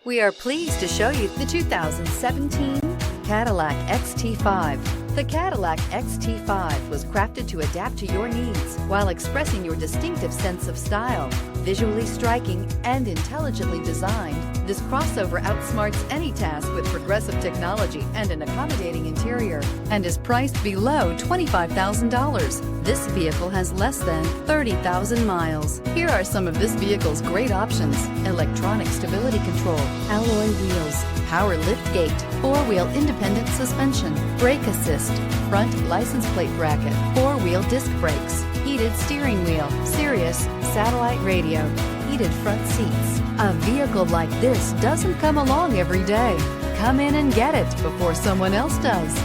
We are pleased to show you the 2017 Cadillac XT5. The Cadillac XT5 was crafted to adapt to your needs while expressing your distinctive sense of style. Visually striking and intelligently designed, this crossover outsmarts any task with progressive technology and an accommodating interior, and is priced below $25,000. This vehicle has less than 30,000 miles. Here are some of this vehicle's great options: electronic stability control, alloy wheels, power liftgate, four-wheel independent suspension, brake assist, front license plate bracket, four-wheel disc brakes, heated steering wheel, Sirius satellite radio, heated front seats. A vehicle like this doesn't come along every day. Come in and get it before someone else does.